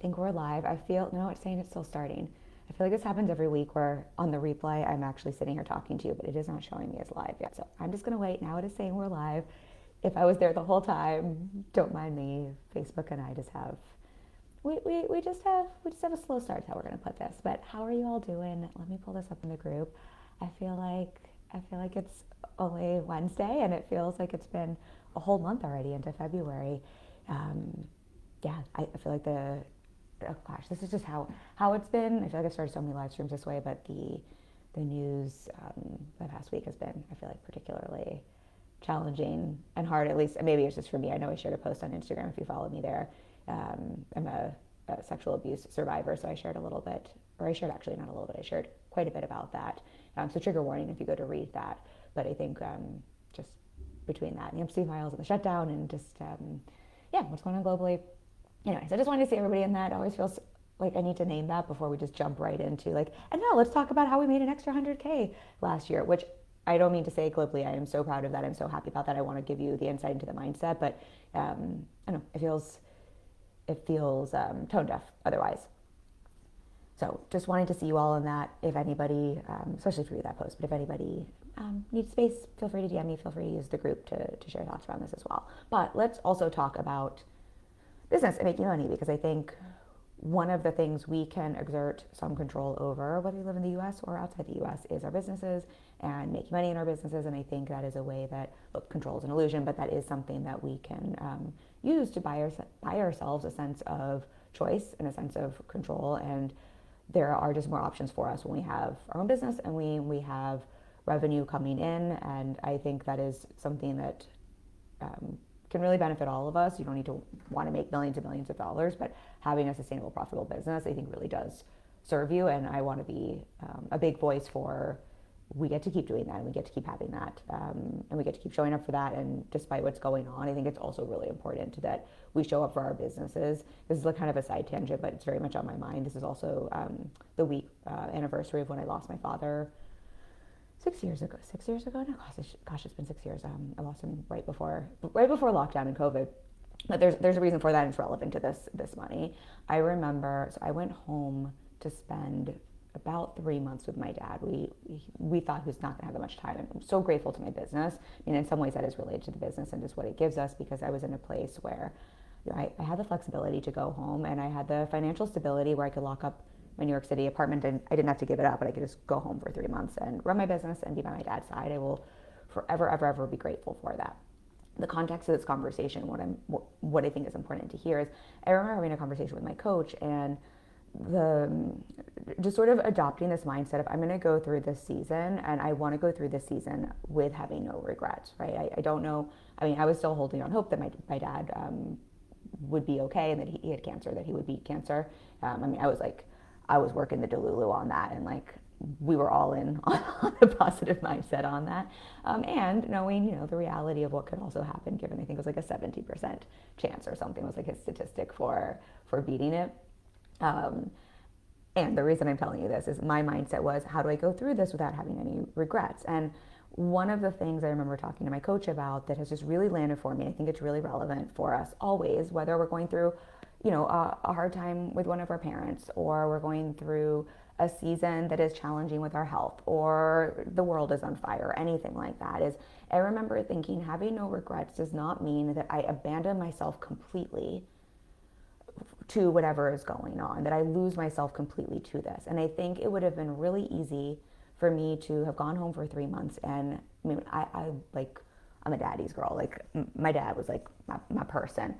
think we're live. I feel, no, it's saying it's still starting. I feel like this happens every week where on the replay, I'm actually sitting here talking to you, but it is not showing me as live yet. So I'm just going to wait. Now it is saying we're live. If I was there the whole time, don't mind me. Facebook and I just have, we just have a slow start to how we're going to put this. But how are you all doing? Let me pull this up in the group. I feel like it's only Wednesday and it feels like it's been a whole month already into February. Um, yeah, I feel like oh gosh, this is just how it's been. I feel like I've started so many live streams this way, but the news the past week has been, I feel like, particularly challenging and hard. At least maybe it's just for me. I know I shared a post on Instagram if you follow me there. I'm a sexual abuse survivor, so I shared a little bit, or I shared actually not a little bit. I shared quite a bit about that. So trigger warning if you go to read that. But I think just between that and the Epstein files and the shutdown and just yeah, what's going on globally. Anyways, I just wanted to see everybody in that. It always feels like I need to name that before we just jump right into like, and now let's talk about how we made an extra 100K last year, which I don't mean to say glibly. I am so proud of that. I'm so happy about that. I want to give you the insight into the mindset, but I don't know, it feels tone deaf otherwise. So just wanting to see you all in that. If anybody, especially for you that post, but if anybody needs space, feel free to DM me. Feel free to use the group to share thoughts around this as well. But let's also talk about business and making money, because I think one of the things we can exert some control over, whether we live in the US or outside the US, is our businesses and making money in our businesses. And I think that is a way that, look, control is an illusion, but that is something that we can use to buy ourselves a sense of choice and a sense of control. And there are just more options for us when we have our own business and we have revenue coming in. And I think that is something that can really benefit all of us. You don't need to want to make millions and millions of dollars, but having a sustainable, profitable business, I think, really does serve you. And I want to be a big voice for, we get to keep doing that and we get to keep having that, and we get to keep showing up for that. And despite what's going on, I think it's also really important that we show up for our businesses. This is like kind of a side tangent, but it's very much on my mind. This is also the week anniversary of when I lost my father 6 years ago. 6 years ago now. Gosh, it's been 6 years. I lost him right before lockdown and COVID. But there's a reason for that, and it's relevant to this money. I remember, so I went home to spend about 3 months with my dad. We thought he was not going to have that much time, and I'm so grateful to my business. I mean, in some ways that is related to the business and just what it gives us, because I was in a place where I had the flexibility to go home, and I had the financial stability where I could lock up my New York City apartment, and I didn't have to give it up, but I could just go home for 3 months and run my business and be by my dad's side. I will forever, ever, ever be grateful for that. The context of this conversation, what I think is important to hear is, I remember having a conversation with my coach and just sort of adopting this mindset of, I'm going to go through this season, and I want to go through this season with having no regrets, right? I don't know. I mean, I was still holding on hope that my dad would be okay, and that he had cancer, that he would beat cancer. I mean, I was working the Delulu on that, and like, we were all in on a positive mindset on that, and knowing the reality of what could also happen, given I think it was like a 70% chance or something was like his statistic for beating it. And the reason I'm telling you this is my mindset was, how do I go through this without having any regrets? And one of the things I remember talking to my coach about that has just really landed for me, I think it's really relevant for us always, whether we're going through, a hard time with one of our parents, or we're going through a season that is challenging with our health, or the world is on fire, or anything like that, is I remember thinking, having no regrets does not mean that I abandon myself completely to whatever is going on, that I lose myself completely to this. And I think it would have been really easy for me to have gone home for 3 months. And I mean, I'm a daddy's girl. Like, my dad was like my person.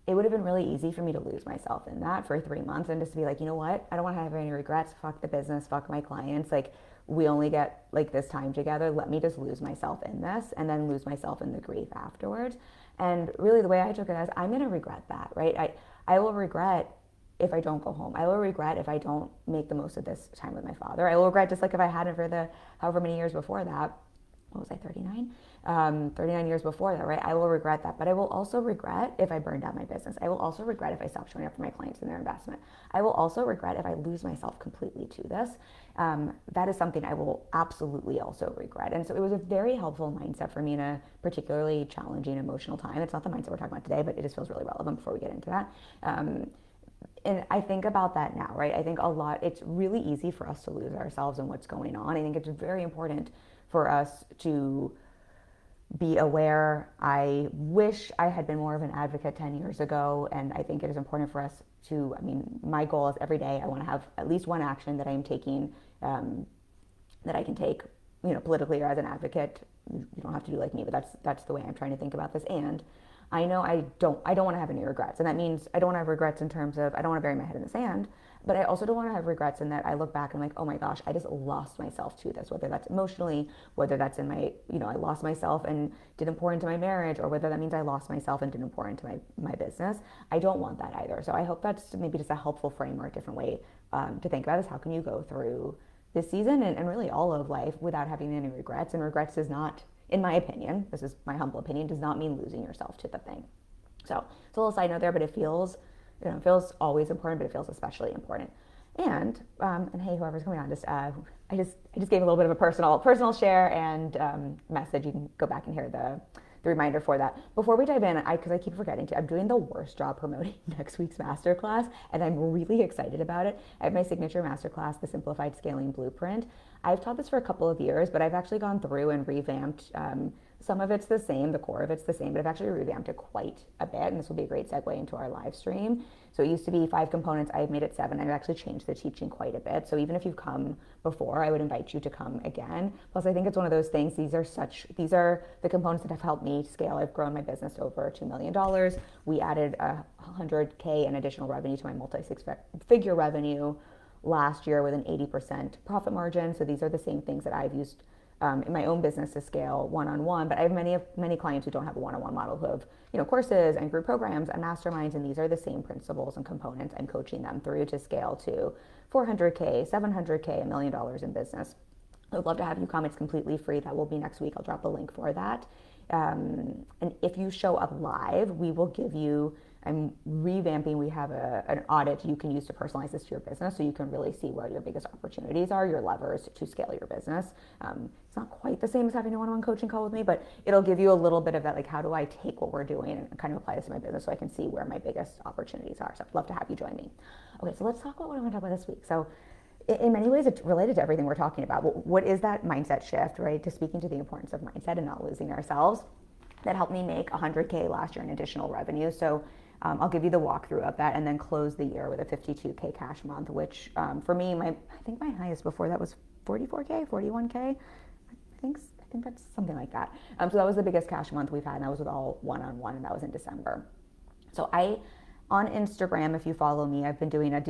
It would have been really easy for me to lose myself in that for 3 months, and just to be like, you know what? I don't want to have any regrets. Fuck the business. Fuck my clients. Like, we only get like this time together. Let me just lose myself in this, and then lose myself in the grief afterwards. And really, the way I took it as, I'm going to regret that, right? I will regret if I don't go home. I will regret if I don't make the most of this time with my father. I will regret, just like if I hadn't for the however many years before that. What was I, 39? 39 years before that, right? I will regret that. But I will also regret if I burn down my business. I will also regret if I stop showing up for my clients and their investment. I will also regret if I lose myself completely to this. That is something I will absolutely also regret. And so it was a very helpful mindset for me in a particularly challenging emotional time. It's not the mindset we're talking about today, but it just feels really relevant before we get into that. and I think about that now, right? I think a lot, it's really easy for us to lose ourselves in what's going on. I think it's very important for us to be aware. I wish I had been more of an advocate 10 years ago. And I think it is important for us to, I mean, my goal is every day I want to have at least one action that I am taking, that I can take, politically or as an advocate. You don't have to do like me, but that's the way I'm trying to think about this. And I know I don't want to have any regrets. And that means I don't want to have regrets in terms of I don't want to bury my head in the sand, but I also don't want to have regrets in that I look back and I'm like, oh my gosh, I just lost myself to this, whether that's emotionally, whether that's in my, I lost myself and didn't pour into my marriage, or whether that means I lost myself and didn't pour into my business. I don't want that either. So I hope that's maybe just a helpful frame or a different way to think about is how can you go through this season and really all of life without having any regrets. And regrets does not, in my opinion, this is my humble opinion, does not mean losing yourself to the thing. So it's a little side note there, but it feels, it feels always important, but it feels especially important. And hey, whoever's coming on, I just gave a little bit of a personal share and message. You can go back and hear the reminder for that. Before we dive in, because I keep forgetting to, I'm doing the worst job promoting next week's masterclass, and I'm really excited about it. I have my signature masterclass, the Simplified Scaling Blueprint. I've taught this for a couple of years, but I've actually gone through and revamped. Some of it's the same, the core of it's the same, but I've actually revamped it quite a bit, and this will be a great segue into our live stream. So it used to be 5 components. I've made it 7. I've actually changed the teaching quite a bit. So even if you've come before, I would invite you to come again. Plus, I think it's one of those things. These are the components that have helped me scale. I've grown my business to over $2 million. We added $100K in additional revenue to my multi-six-figure revenue last year with an 80% profit margin. So these are the same things that I've used in my own business to scale one-on-one, but I have many clients who don't have a one-on-one model who have courses and group programs and masterminds, and these are the same principles and components I'm coaching them through to scale to 400K, 700K, $1 million in business. I would love to have you come. It's completely free. That will be next week. I'll drop a link for that. And if you show up live, we will give you, I'm revamping, we have an audit you can use to personalize this to your business so you can really see where your biggest opportunities are, your levers to scale your business. It's not quite the same as having a one-on-one coaching call with me, but it'll give you a little bit of that, like how do I take what we're doing and kind of apply this to my business so I can see where my biggest opportunities are. So I'd love to have you join me. Okay, so let's talk about what I want to talk about this week. So in many ways, it's related to everything we're talking about. What is that mindset shift, right? To speaking to the importance of mindset and not losing ourselves. That helped me make 100K last year in additional revenue. So I'll give you the walkthrough of that and then close the year with a 52K cash month, which for me, I think my highest before that was 44K, 41K. I think that's something like that. So that was the biggest cash month we've had, and that was with all one-on-one, and that was in December. So on Instagram, if you follow me, I've been doing a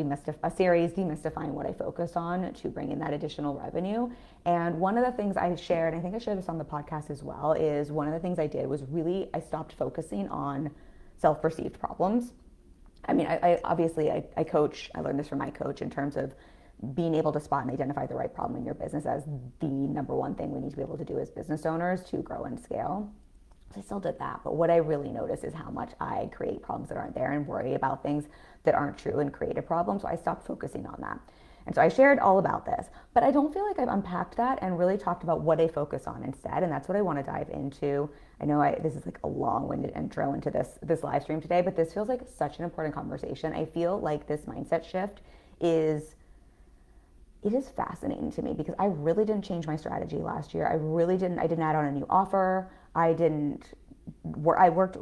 series demystifying what I focus on to bring in that additional revenue. And one of the things I shared, I think I shared this on the podcast as well, is one of the things I did was really, I stopped focusing on self-perceived problems. I mean, I obviously coach, I learned this from my coach in terms of being able to spot and identify the right problem in your business as the number one thing we need to be able to do as business owners to grow and scale. I still did that, but what I really noticed is how much I create problems that aren't there and worry about things that aren't true and create a problem. So I stopped focusing on that. And so I shared all about this, but I don't feel like I've unpacked that and really talked about what I focus on instead. And that's what I want to dive into. I know this is like a long-winded intro into this live stream today, but this feels like such an important conversation. I feel like this mindset shift is fascinating to me because I really didn't change my strategy last year. I didn't add on a new offer. I work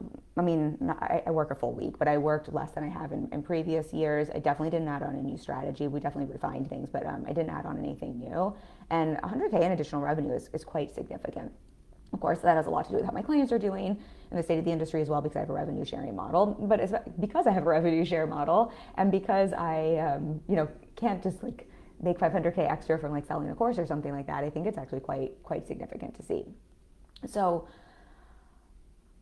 a full week, but I worked less than I have in previous years. I definitely didn't add on a new strategy. We definitely refined things, but I didn't add on anything new. And 100K in additional revenue is quite significant. Of course, that has a lot to do with how my clients are doing and the state of the industry as well, because I have a revenue sharing model. But it's because I have a revenue share model and because I, can't just like make 500K extra from like selling a course or something like that. I think it's actually quite significant to see. So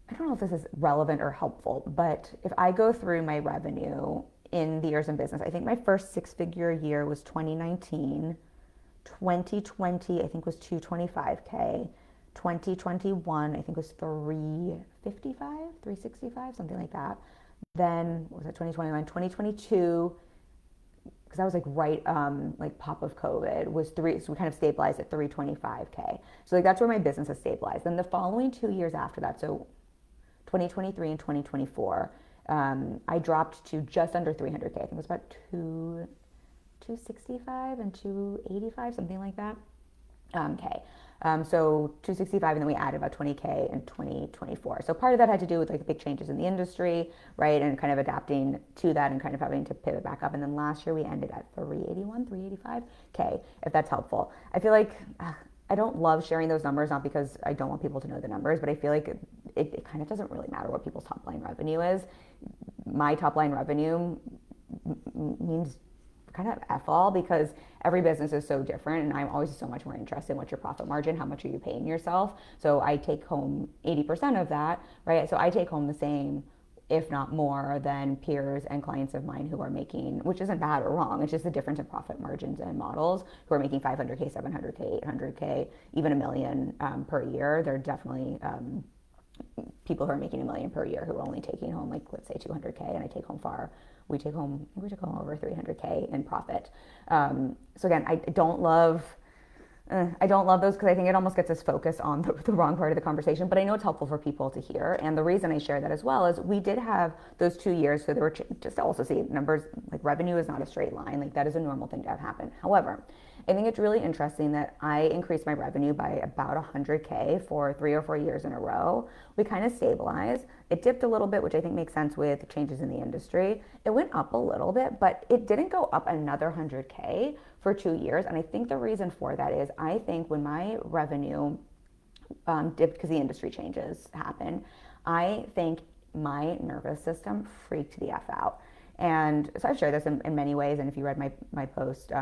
I don't know if this is relevant or helpful, but if I go through my revenue in the years in business, I think my first 6-figure year was 2019. 2020, I think was 225K. 2021, I think was 365, something like that. Then, what was it, 2021, 2022, because I was like right, like pop of COVID was so we kind of stabilized at 325K. So like that's where my business has stabilized. Then the following 2 years after that, so 2023 and 2024, I dropped to just under 300K. I think it was about 265 and 285, something like that. K. So 265, and then we added about 20K in 2024. So part of that had to do with like big changes in the industry, right? And kind of adapting to that and kind of having to pivot back up. And then last year we ended at 381, 385K, if that's helpful. I feel like I don't love sharing those numbers, not because I don't want people to know the numbers, but I feel like it kind of doesn't really matter what people's top line revenue is. My top line revenue means kind of F all, because every business is so different, and I'm always so much more interested in what's your profit margin, how much are you paying yourself. So I take home 80% of that, right? So I take home the same, if not more, than peers and clients of mine who are making, which isn't bad or wrong, it's just the difference in profit margins and models, who are making 500K, 700K, 800K, even $1 million per year. They're definitely people who are making $1 million per year who are only taking home, like, let's say 200K, and we take home over 300K in profit. So again, I don't love those, because I think it almost gets us focused on the wrong part of the conversation, but I know it's helpful for people to hear. And the reason I share that as well is we did have those 2 years. So there were, just to also see numbers, like revenue is not a straight line. Like that is a normal thing to have happen. However, I think it's really interesting that I increased my revenue by about 100K for 3 or 4 years in a row. We kind of stabilized. It dipped a little bit, which I think makes sense with changes in the industry. It went up a little bit, but it didn't go up another 100K for 2 years. And I think the reason for that is I think when my revenue dipped because the industry changes happen, I think my nervous system freaked the F out. And so I've shared this in many ways, and if you read my post,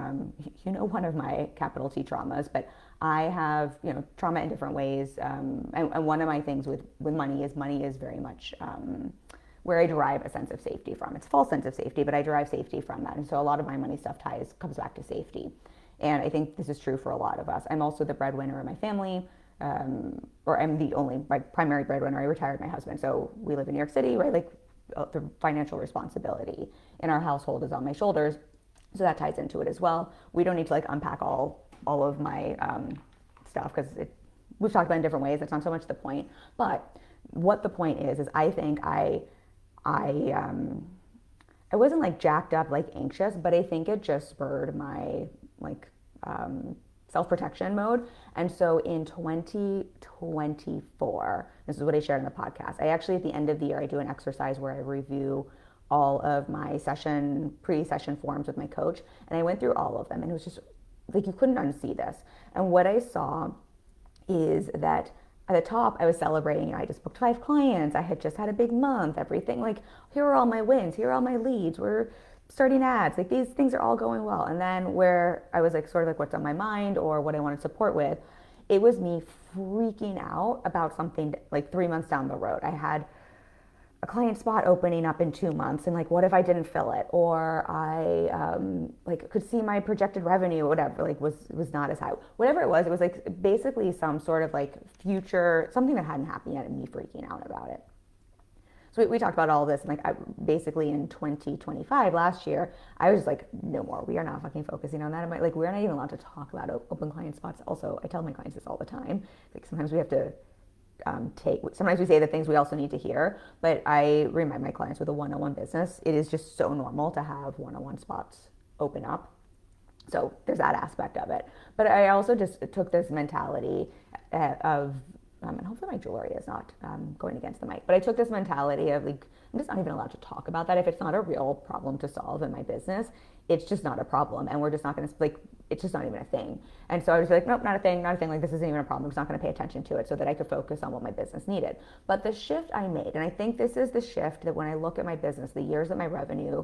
you know one of my capital T traumas, but I have, trauma in different ways. And one of my things with money is very much where I derive a sense of safety from. It's a false sense of safety, but I derive safety from that. And so a lot of my money stuff comes back to safety. And I think this is true for a lot of us. I'm also the breadwinner of my family, or I'm my primary breadwinner. I retired my husband. So we live in New York City, right? Like the financial responsibility in our household is on my shoulders. So that ties into it as well. We don't need to like unpack all of my stuff, because we've talked about it in different ways. That's not so much the point. But what the point is I think I wasn't like jacked up, like anxious, but I think it just spurred my like self-protection mode. And so in 2024, this is what I shared in the podcast. I actually, at the end of the year, I do an exercise where I review all of my pre-session forms with my coach. And I went through all of them, and it was just like, you couldn't unsee this. And what I saw is that at the top, I was celebrating, I just booked 5 clients. I had just had a big month, everything. Like, here are all my wins. Here are all my leads. We're starting ads. Like, these things are all going well. And then where I was like, sort of like what's on my mind or what I wanted support with, it was me freaking out about something like 3 months down the road. I had a client spot opening up in 2 months, and like, what if I didn't fill it? Or I like could see my projected revenue or whatever, like was not as high. Whatever it was like basically some sort of like future, something that hadn't happened yet, and me freaking out about it. So we talked about all of this, and like basically in 2025, last year, I was just like, no more. We are not fucking focusing on that. Like, we're not even allowed to talk about open client spots. Also, I tell my clients this all the time. Like, sometimes we have to sometimes we say the things we also need to hear, but I remind my clients with a one-on-one business, it is just so normal to have one-on-one spots open up. So there's that aspect of it. But I also just took this mentality of, and hopefully my jewelry is not going against the mic, but I took this mentality of like, I'm just not even allowed to talk about that. If it's not a real problem to solve in my business, it's just not a problem. And we're just not going to, like, it's just not even a thing. And so I was like, nope, not a thing. Like, this isn't even a problem. I'm just not going to pay attention to it, so that I could focus on what my business needed. But the shift I made, and I think this is the shift that when I look at my business, the years that my revenue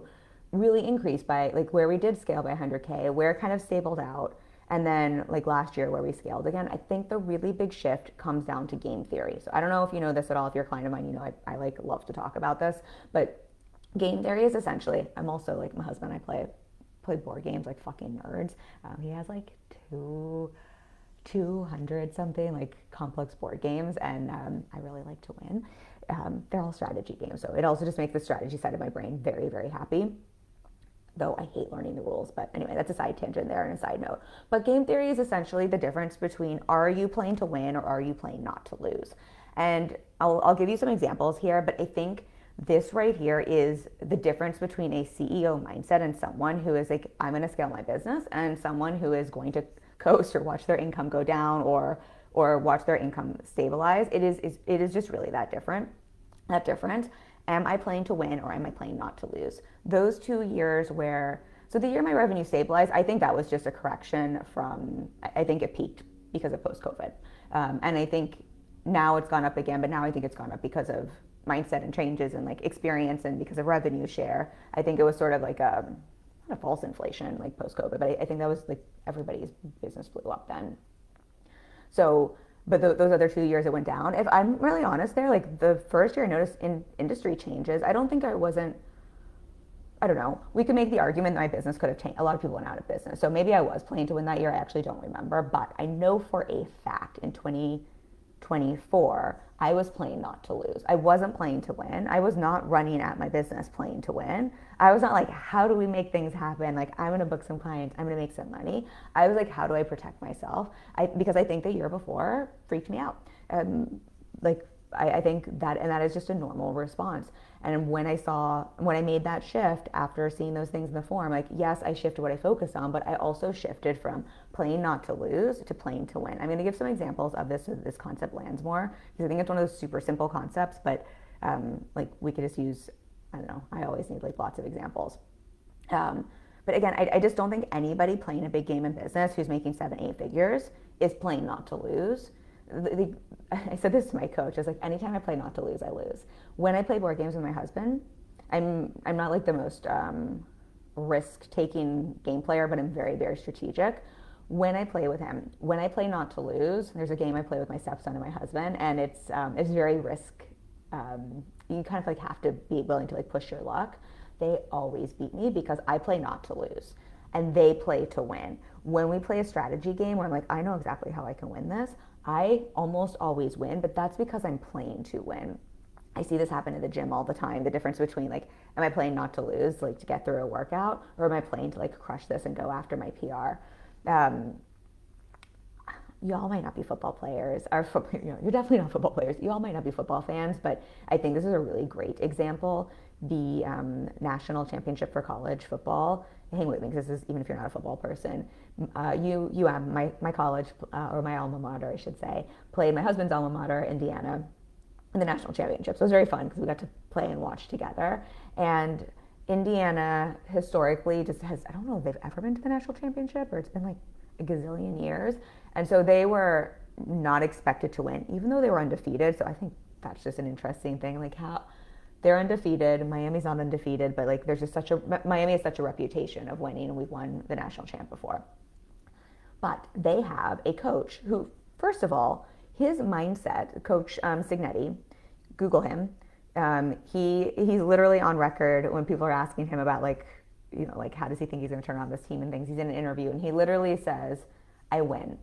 really increased by, like, where we did scale by 100K, where it kind of stabled out, and then like last year where we scaled again, I think the really big shift comes down to game theory. So I don't know if you know this at all. If you're a client of mine, you know I like love to talk about this. But game theory is essentially, I'm also like my husband, I play board games like fucking nerds. He has like 200 something like complex board games, and I really like to win. They're all strategy games, so it also just makes the strategy side of my brain very, very happy. Though I hate learning the rules, but anyway, that's a side tangent there and a side note. But game theory is essentially the difference between, are you playing to win or are you playing not to lose? And I'll give you some examples here, but I think this right here is the difference between a CEO mindset and someone who is like, I'm going to scale my business, and someone who is going to coast or watch their income go down or watch their income stabilize. It is just really that different. That different. Am I playing to win or am I playing not to lose? Those 2 years where, so the year my revenue stabilized, I think that was just a correction from, I think it peaked because of post-COVID. And I think now it's gone up again, but now I think it's gone up because of mindset and changes and like experience and because of revenue share. I think it was sort of like not a false inflation like post-COVID, but I think that was like everybody's business blew up then. So, but those other 2 years it went down. If I'm really honest there, like the first year I noticed in industry changes, I don't think I don't know. We could make the argument that my business could have changed. A lot of people went out of business. So maybe I was playing to win that year. I actually don't remember. But I know for a fact in 2024, I was playing not to lose. I wasn't playing to win. I was not running at my business playing to win. I was not like, how do we make things happen? Like, I'm going to book some clients. I'm going to make some money. I was like, how do I protect myself? Because I think the year before freaked me out. I think that, and that is just a normal response. And when I made that shift after seeing those things in the form, like, yes, I shifted what I focused on, but I also shifted from playing not to lose to playing to win. I'm going to give some examples of this so this concept lands more, because I think it's one of those super simple concepts, but like we could just use, I don't know, I always need like lots of examples. But again, I just don't think anybody playing a big game in business who's making 7-8 figures is playing not to lose. I said this to my coach. I was like, anytime I play not to lose, I lose. When I play board games with my husband, I'm not like the most risk-taking game player, but I'm very, very strategic. When I play with him, when I play not to lose, there's a game I play with my stepson and my husband, and it's very risk. You kind of like have to be willing to like push your luck. They always beat me because I play not to lose, and they play to win. When we play a strategy game where I'm like, I know exactly how I can win this, I almost always win, but that's because I'm playing to win. I see this happen in the gym all the time. The difference between like, am I playing not to lose, like to get through a workout, or am I playing to like crush this and go after my PR? Y'all might not be football players, or you're definitely not football players. You all might not be football fans, but I think this is a really great example. The national championship for college football. Hang with me, because this is, even if you're not a football person, my college, or my alma mater, I should say, played my husband's alma mater, Indiana, in the national championship. So it was very fun because we got to play and watch together. And Indiana historically just has, I don't know if they've ever been to the national championship, or it's been like a gazillion years. And so they were not expected to win, even though they were undefeated. So I think that's just an interesting thing, like how they're undefeated. Miami's not undefeated, but like there's just Miami has such a reputation of winning, and we've won the national champ before. But they have a coach who, first of all, his mindset, Coach Cignetti, Google him. He's literally on record when people are asking him about like, you know, like how does he think he's going to turn around this team and things. He's in an interview and he literally says, "I win.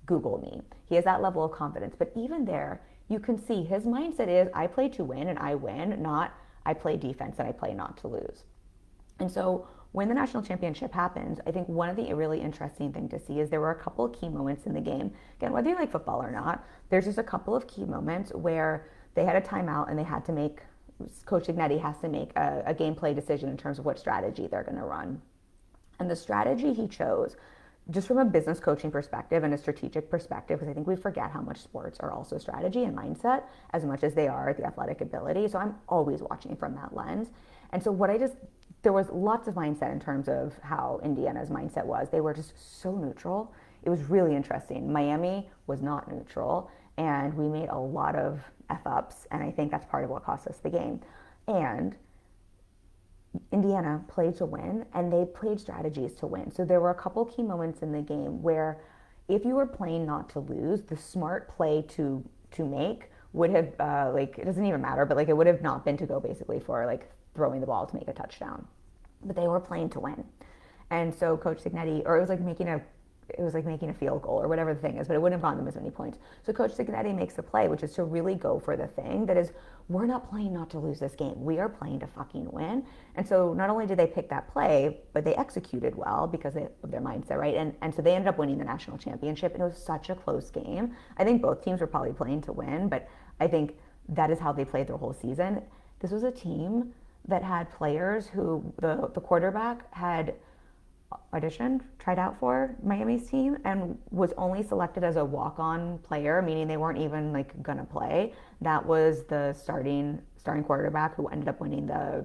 Google me." He has that level of confidence. But even there, you can see his mindset is, I play to win and I win, not I play defense and I play not to lose. And so when the national championship happens, I think one of the really interesting things to see is there were a couple of key moments in the game. Again, whether you like football or not, there's just a couple of key moments where they had a timeout and they had to make, Coach Cignetti has to make a gameplay decision in terms of what strategy they're going to run. And the strategy he chose, just from a business coaching perspective and a strategic perspective, because I think we forget how much sports are also strategy and mindset as much as they are the athletic ability. So I'm always watching from that lens. And so there was lots of mindset in terms of how Indiana's mindset was. They were just so neutral. It was really interesting. Miami was not neutral, and we made a lot of F-ups, and I think that's part of what cost us the game. And Indiana played to win, and they played strategies to win. So there were a couple key moments in the game where if you were playing not to lose, the smart play to make would have, it doesn't even matter, but like it would have not been to go basically for like throwing the ball to make a touchdown. But they were playing to win. And so Coach Cignetti, or it was like making a field goal or whatever the thing is, but it wouldn't have gotten them as many points. So Coach Cignetti makes the play, which is to really go for the thing that is, we're not playing not to lose this game. We are playing to fucking win. And so not only did they pick that play, but they executed well because of their mindset, right? And so they ended up winning the national championship, and it was such a close game. I think both teams were probably playing to win, but I think that is how they played their whole season. This was a team that had players who the quarterback had auditioned, tried out for Miami's team, and was only selected as a walk-on player, meaning they weren't even like gonna play. That was the starting quarterback who ended up winning the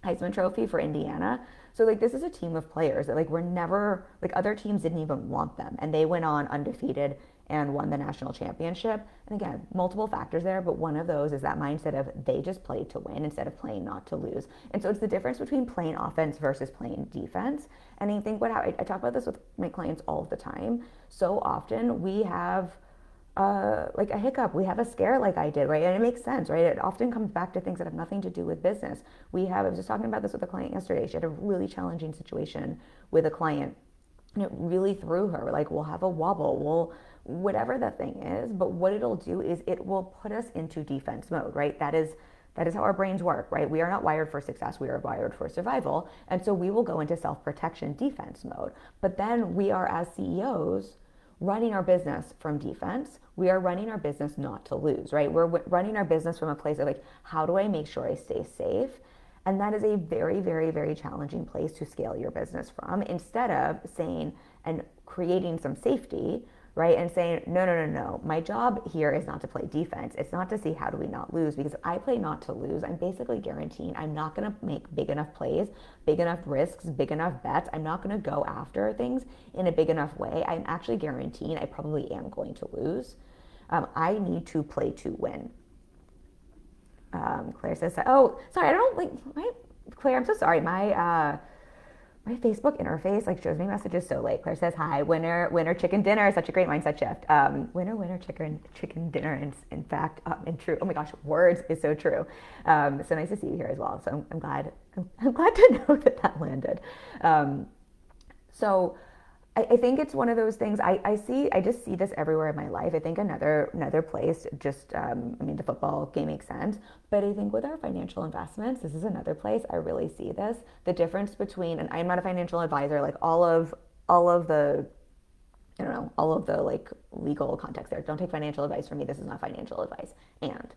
Heisman Trophy for Indiana. So like this is a team of players that like were never like other teams didn't even want them, and they went on undefeated and won the national championship. And again, multiple factors there, but one of those is that mindset of they just played to win instead of playing not to lose. And so it's the difference between playing offense versus playing defense. And I think I talk about this with my clients all the time. So often we have like a hiccup, we have a scare like I did, right? And it makes sense, right? It often comes back to things that have nothing to do with business. I was just talking about this with a client yesterday. She had a really challenging situation with a client, and it really threw her. Like, we'll have a wobble, whatever the thing is, but what it'll do is it will put us into defense mode, right? That is how our brains work, right? We are not wired for success, we are wired for survival. And so we will go into self-protection defense mode. But then we are, as CEOs, running our business from defense. We are running our business not to lose, right? We're running our business from a place of like, how do I make sure I stay safe? And that is a very, very, very challenging place to scale your business from, instead of saying and creating some safety, right? And saying, no. My job here is not to play defense. It's not to see how do we not lose, because if I play not to lose, I'm basically guaranteeing I'm not going to make big enough plays, big enough risks, big enough bets. I'm not going to go after things in a big enough way. I'm actually guaranteeing I probably am going to lose. I need to play to win. Claire says, oh, sorry, I don't like, Claire, I'm so sorry. My Facebook interface like shows me messages so late. Claire says, hi, winner chicken dinner, such a great mindset shift. Winner chicken dinner, in fact, and true. Oh my gosh, words is so true. So nice to see you here as well. So I'm glad to know that landed. So I think it's one of those things I just see this everywhere in my life. I think another place, just, the football game makes sense, but I think with our financial investments, this is another place I really see this, the difference between, and I'm not a financial advisor, like all of the, I don't know, all of the like legal context there. Don't take financial advice from me. This is not financial advice. And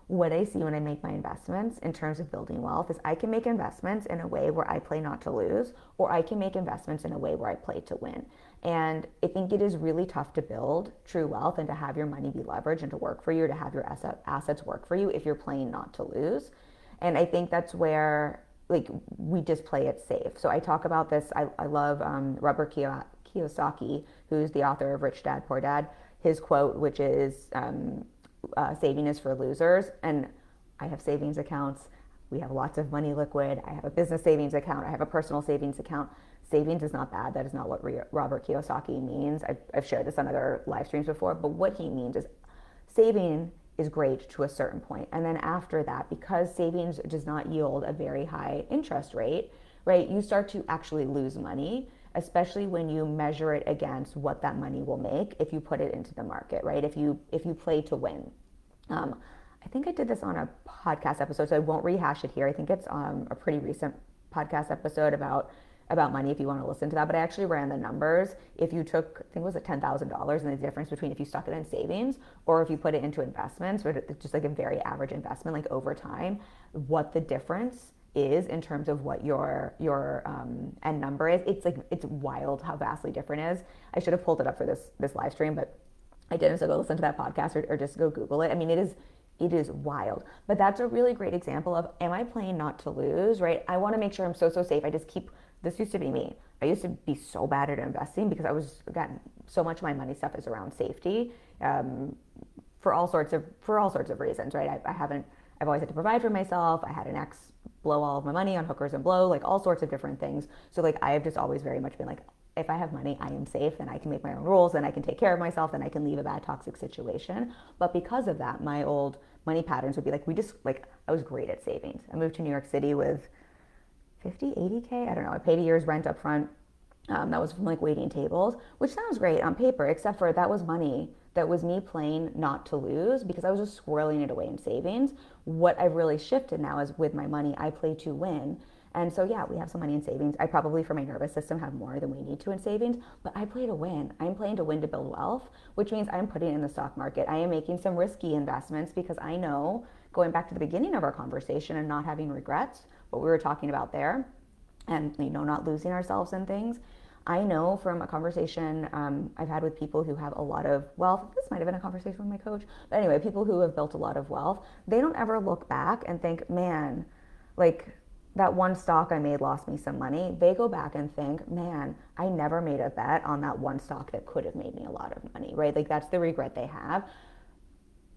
what I see when I make my investments in terms of building wealth is I can make investments in a way where I play not to lose, or I can make investments in a way where I play to win. And I think it is really tough to build true wealth and to have your money be leveraged and to work for you, to have your assets work for you if you're playing not to lose. And I think that's where like we just play it safe. So I talk about this. I love Robert Kiyosaki, who's the author of Rich Dad, Poor Dad. His quote, which is, saving is for losers. And I have savings accounts. We have lots of money liquid. I have a business savings account. I have a personal savings account. Savings is not bad. That is not what Robert Kiyosaki means. I've shared this on other live streams before, but what he means is saving is great to a certain point. And then after that, because savings does not yield a very high interest rate, right, you start to actually lose money, especially when you measure it against what that money will make if you put it into the market, right? If you play to win. I think I did this on a podcast episode, so I won't rehash it here. I think it's a pretty recent podcast episode about money if you want to listen to that. But I actually ran the numbers. If you took, I think it was like $10,000, and the difference between if you stuck it in savings or if you put it into investments, or just like a very average investment, like over time, what the difference is in terms of what your end number is. It's wild how vastly different it is. I should have pulled it up for this live stream, but I didn't. So go listen to that podcast or just go Google it. I mean, it is wild. But that's a really great example of, am I playing not to lose, right? I want to make sure I'm so safe. This used to be me. I used to be so bad at investing because again, so much of my money stuff is around safety, for all sorts of reasons, right? I've always had to provide for myself. I had an ex blow all of my money on hookers and blow, like all sorts of different things. So like I have just always very much been like, if I have money, I am safe, and I can make my own rules, and I can take care of myself, and I can leave a bad toxic situation. But because of that, my old money patterns would be like, I was great at savings. I moved to New York City with 80K. I don't know. I paid a year's rent up front. That was from like waiting tables, which sounds great on paper, except for that was money that was me playing not to lose because I was just squirreling it away in savings. What I've really shifted now is with my money, I play to win. And so, yeah, we have some money in savings. I probably, for my nervous system, have more than we need to in savings, but I play to win. I'm playing to win to build wealth, which means I'm putting in the stock market. I am making some risky investments because I know going back to the beginning of our conversation and not having regrets, what we were talking about there, and not losing ourselves in things. I know from a conversation I've had with people who have a lot of wealth, this might have been a conversation with my coach, but anyway, people who have built a lot of wealth, they don't ever look back and think, man, like that one stock I made lost me some money. They go back and think, man, I never made a bet on that one stock that could have made me a lot of money, right? Like that's the regret they have.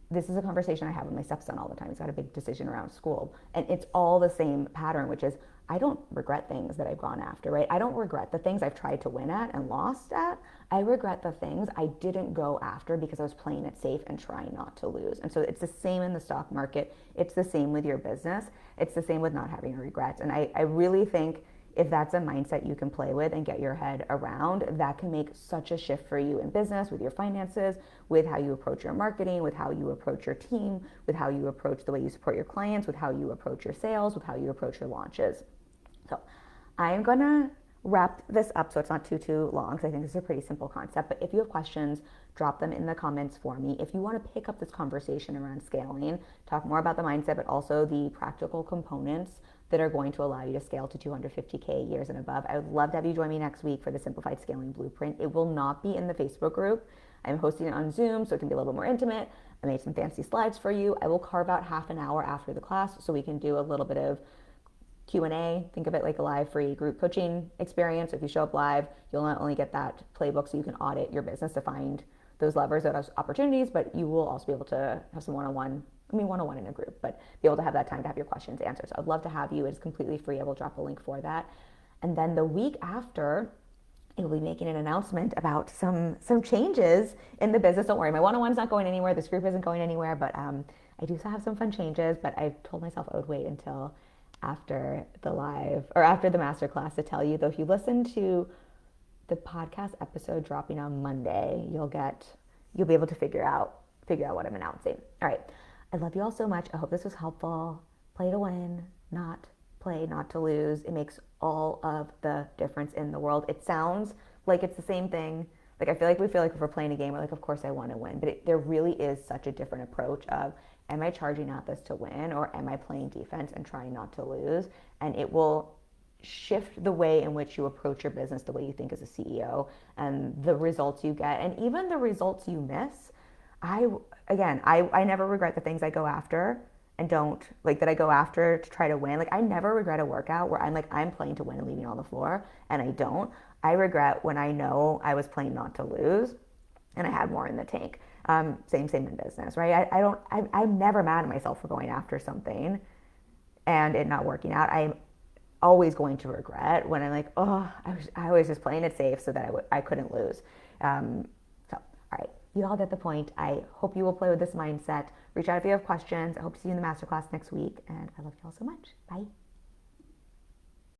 This is a conversation I have with my stepson all the time. He's got a big decision around school. And it's all the same pattern, which is I don't regret things that I've gone after, right? I don't regret the things I've tried to win at and lost at. I regret the things I didn't go after because I was playing it safe and trying not to lose. And so it's the same in the stock market. It's the same with your business. It's the same with not having regrets. And I really think if that's a mindset you can play with and get your head around, that can make such a shift for you in business, with your finances, with how you approach your marketing, with how you approach your team, with how you approach the way you support your clients, with how you approach your sales, with how you approach your launches. So I'm going to wrap this up so it's not too long, because I think this is a pretty simple concept. But if you have questions, drop them in the comments for me. If you want to pick up this conversation around scaling, talk more about the mindset, but also the practical components that are going to allow you to scale to 250K years and above, I would love to have you join me next week for the Simplified Scaling Blueprint. It will not be in the Facebook group. I'm hosting it on Zoom, so it can be a little more intimate. I made some fancy slides for you. I will carve out half an hour after the class so we can do a little bit of Q&A. Think of it like a live free group coaching experience. If you show up live, you'll not only get that playbook so you can audit your business to find those levers, those opportunities, but you will also be able to have some one-on-one in a group, but be able to have that time to have your questions answered. So I'd love to have you. It's completely free. I will drop a link for that. And then the week after, you'll be making an announcement about some changes in the business. Don't worry, my one-on-one's not going anywhere. This group isn't going anywhere, but I do still have some fun changes, but I told myself I would wait until after the live or after the masterclass to tell you. Though if you listen to the podcast episode dropping on Monday, you'll be able to figure out what I'm announcing. All right. I love you all so much. I hope this was helpful. Play to win, not play not to lose. It makes all of the difference in the world. It sounds like it's the same thing. Like I feel like if we're playing a game, we're like, of course I want to win. But there really is such a different approach of, am I charging at this to win, or am I playing defense and trying not to lose? And it will shift the way in which you approach your business, the way you think as a CEO, and the results you get, and even the results you miss. I never regret the things I go after and that I go after to try to win. Like I never regret a workout where I'm playing to win and leaving on the floor, and I don't. I regret when I know I was playing not to lose and I had more in the tank. Same in business, right? I'm never mad at myself for going after something and it not working out. I'm always going to regret when I'm like, oh, I was just playing it safe so that I couldn't lose. All right, you all get the point. I hope you will play with this mindset. Reach out if you have questions. I hope to see you in the masterclass next week, and I love you all so much. Bye.